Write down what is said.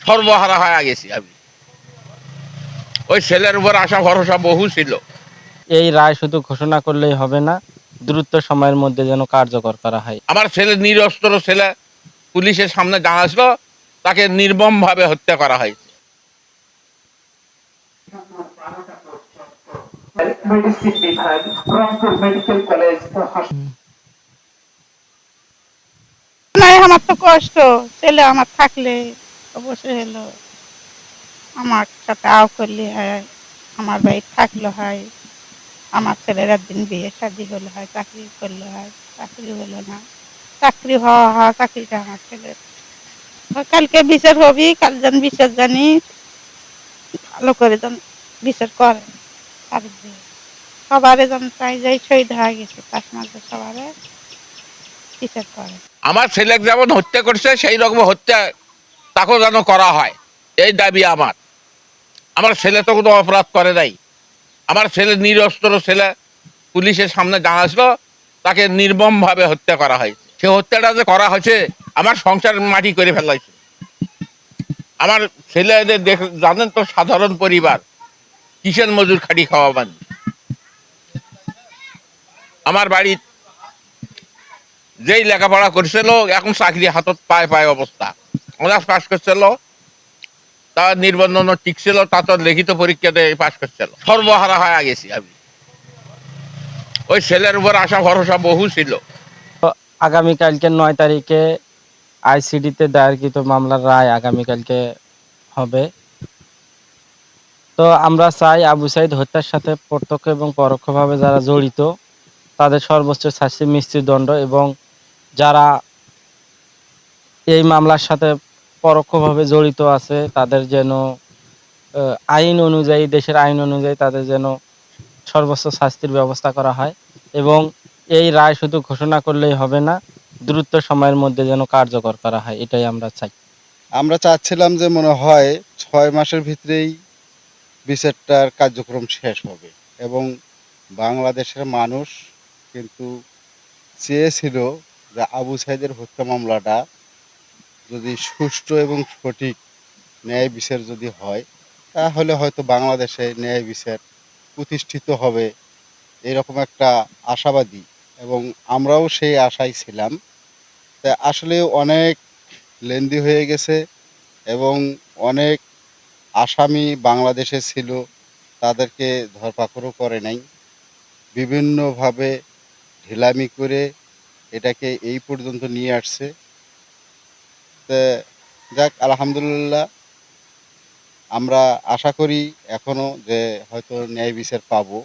সর্বহারা হয়ে গেছি আমি। ওই ছেলের উপর আশা ভরসা বহু ছিল। এই রায় শুধু ঘোষণা করলেই হবে না, দ্রুত সময়ের মধ্যে যেন কার্যকর করা হয়। আমার ছেলে নিরস্ত্র ছেলে পুলিশের সামনে দাঁড়াছিল, তাকে নির্মমভাবে হত্যা করা হয়েছে। মেডিসিন বিভাগ, রংপুর মেডিকেল কলেজ নাই, আমার তো কষ্ট। ছেলে আমার থাকলে অবশ্যই হলো আমার সাথে আও করলে হয়, আমার বাড়ি থাকলে হয়, আমার ছেলের একদিন বিয়ে শাদী হলে হয়, চাকরি করলে হয়, চাকরি হলো না, চাকরি হওয়া চাকরিটা আমার ছেলের। কালকে বিচার হবি, কাল যেন বিচার জানি ভালো করে যেন বিচার করে। সবারে যেন চাই যাই শহীদ হয়ে গেছে তার মাঝে সবারে বিচার করে। আমার ছেলেকে যেমন হত্যা করছে সেই রকম হত্যা তাকেও যেন করা হয়, এই দাবি আমার। আমার ছেলে তো কোনো অপরাধ করে নাই। আমার ছেলে নিরস্ত্র ছেলে পুলিশের সামনে দাঁড়াছিল, তাকে নির্মমভাবে হত্যা করা হয়েছে। সে হত্যাটা যে করা হয়েছে, আমার সংসার মাটি করে ফেলাইছে। আমার ছেলেদের জানেন তো, সাধারণ পরিবার, কিষেন মজুর খাটি খাওয়া মানুষ। আমার বাড়ির যেই লেখাপড়া করছিল এখন চাকরি হাতত পায় পায় অবস্থা। অনার্স পাস করছিল, তার নির্বন্ধন টিকছিল, তা তো লিখিত পরীক্ষাতে পাস করছিল। সর্বহারা হয়ে গেছি আমি। ওই ছেলের উপর আশা ভরসা বহু ছিল। তো আগামীকালকে 9 তারিখে আইসিডিতে দায়েরকৃত মামলার রায় আগামীকালকে হবে। তো আমরা চাই আবু সাইদ হত্যার সাথে প্রত্যক্ষ এবং পরোক্ষভাবে যারা জড়িত তাদের সর্বোচ্চ শাস্তি মৃত্যুদণ্ড, এবং যারা এই মামলার সাথে পরোক্ষভাবে জড়িত আছে তাদের যেন আইন অনুযায়ী, দেশের আইন অনুযায়ী তাদের যেন সর্বোচ্চ শাস্তির ব্যবস্থা করা হয়। এবং এই রায় শুধু ঘোষণা করলেই হবে না, দ্রুত সময়ের মধ্যে যেন কার্যকর করা হয়, এটাই আমরা চাই। আমরা চাচ্ছিলাম যে মনে হয় 6 মাসের ভিতরেই বিচারটার কার্যক্রম শেষ হবে, এবং বাংলাদেশের মানুষ কিন্তু চেয়েছিল যে আবু সাইদের হত্যা মামলাটা যদি সুষ্ঠু এবং সঠিক ন্যায় বিচার যদি হয়, তাহলে হয়তো বাংলাদেশে ন্যায় বিচার প্রতিষ্ঠিত হবে, এরকম একটা আশাবাদী, এবং আমরাও সেই আশায় ছিলাম। তা আসলে অনেক লেন্দি হয়ে গেছে, এবং অনেক আসামি বাংলাদেশে ছিল, তাদেরকে ধরপাকড়ও করে নাই, বিভিন্নভাবে ঢিলামি করে এটাকে এই পর্যন্ত নিয়ে আসছে। তা যাক, আলহামদুলিল্লাহ, আমরা আশা করি এখনো যে হয়তো ন্যায় বিচার পাবো।